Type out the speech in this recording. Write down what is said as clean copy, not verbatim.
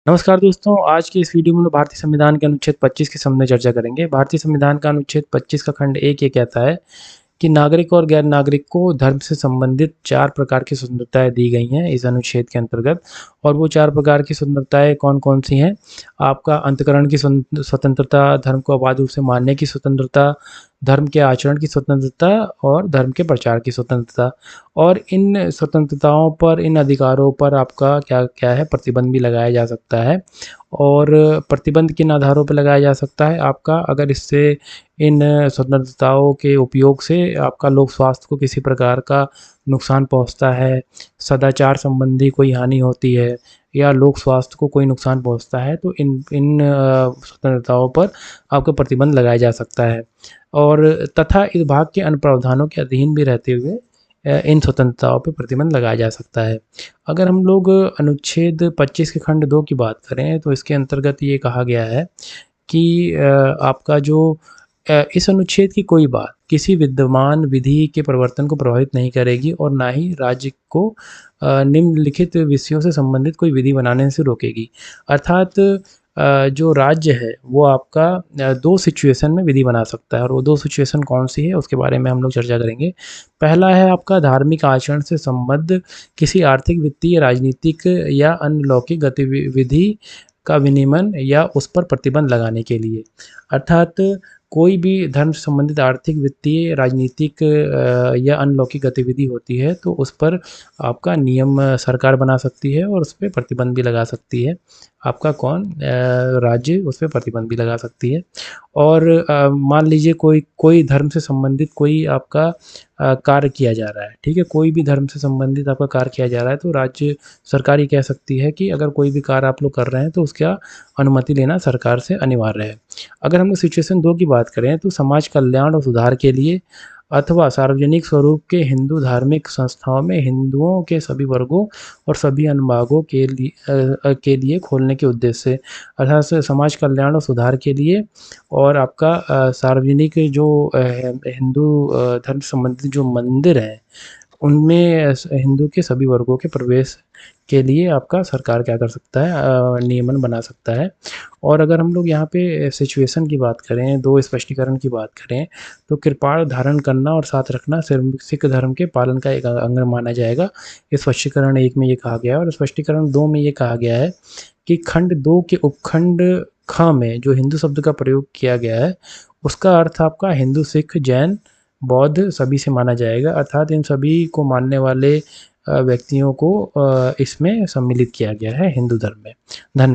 नमस्कार दोस्तों, आज की इस वीडियो में हम लोग भारतीय संविधान के अनुच्छेद 25 के संबंध में चर्चा करेंगे। भारतीय संविधान का अनुच्छेद 25 का खंड 1 ये कहता है कि नागरिक और गैर नागरिक को धर्म से संबंधित 4 प्रकार की स्वतंत्रताएँ दी गई हैं इस अनुच्छेद के अंतर्गत। और वो 4 प्रकार की स्वतंत्रताएँ कौन-कौन सी हैं? आपका अंतःकरण की स्वतंत्रता, धर्म को अबाध रूप से मानने की स्वतंत्रता, धर्म के आचरण की स्वतंत्रता और धर्म के प्रचार की स्वतंत्रता। और इन स्वतंत्रताओं पर, इन अधिकारों पर आपका क्या-क्या है, प्रतिबंध भी लगाया जा सकता है। और प्रतिबंध किन आधारों पे लगाया जा सकता है? आपका अगर इससे इन स्वतंत्रताओं के उपयोग से आपका लोक स्वास्थ्य को किसी प्रकार का नुकसान पहुँचता है, सदाचार संबंधी कोई हानि होती है या लोक स्वास्थ्य को कोई नुकसान पहुँचता है, तो इन इन स्वतंत्रताओं पर आपको प्रतिबंध लगाया जा सकता है। और तथा इस भाग के अन्य प्रावधानों के अधीन भी रहते हुए इन स्वतंत्रताओं पे प्रतिबंध लगाया जा सकता है। अगर हम लोग अनुच्छेद 25 के खंड 2 की बात करें, तो इसके अंतर्गत ये कहा गया है कि आपका जो इस अनुच्छेद की कोई बात किसी विद्यमान विधि के प्रवर्तन को प्रभावित नहीं करेगी और ना ही राज्य को निम्नलिखित विषयों से संबंधित कोई विधि बनाने से रोकेगी। अर्थात जो राज्य है वो आपका 2 सिचुएशन में विधि बना सकता है, और वो 2 सिचुएशन कौन-सी है उसके बारे में हम लोग चर्चा करेंगे। पहला है आपका धार्मिक आचरण से संबद्ध किसी आर्थिक, वित्तीय, राजनीतिक या अन्य लौकिक विधि का विनियमन या उस पर प्रतिबंध लगाने के लिए। अर्थात कोई भी धर्म से संबंधित आर्थिक, वित्तीय, राजनीतिक या अन्य लौकिक गतिविधि होती है, तो उस पर आपका नियम सरकार बना सकती है और उस पे प्रतिबंध भी लगा सकती है। आपका कौन? राज्य उस पे प्रतिबंध भी लगा सकती है। और मान लीजिए कोई कोई धर्म से संबंधित कोई आपका कार्य किया जा रहा है, ठीक है? कोई भी धर्म से संबंधित आपका कार्य किया जा रहा है, तो राज्य सरकार ये कह सकती है कि अगर कोई भी कार्य आप लोग कर रहे हैं, तो उसका अनुमति लेना सरकार से अनिवार्य है। अगर हम लोग सिचुएशन 2 की बात करें, तो समाज कल्याण और सुधार के लिए अथवा सार्वजनिक स्वरूप के हिंदू धार्मिक संस्थाओं में हिंदुओं के सभी वर्गों और सभी अनुभागों के लिए खोलने के उद्देश्य से, अर्थात समाज कल्याण और सुधार के लिए। और आपका सार्वजनिक जो हिंदू धर्म से संबंधित जो मंदिर हैं, उनमें हिंदू के सभी वर्गों के प्रवेश के लिए आपका सरकार क्या कर सकता है, नियमन बना सकता है। और अगर हम लोग यहाँ पे सिचुएशन की बात करें, 2 स्पष्टीकरण की बात करें, तो कृपाण धारण करना और साथ रखना सिख धर्म के पालन का एक अंग माना जाएगा। ये स्पष्टीकरण 1 में ये कहा गया है। और स्पष्टीकरण 2 में ये कहा गया है कि खंड 2 के उपखंड ख में जो हिंदू शब्द का प्रयोग किया गया है, उसका अर्थ आपका हिंदू, सिख, जैन, बौद्ध सभी से माना जाएगा। अर्थात इन सभी को मानने वाले व्यक्तियों को इसमें सम्मिलित किया गया है हिंदू धर्म में। धन्य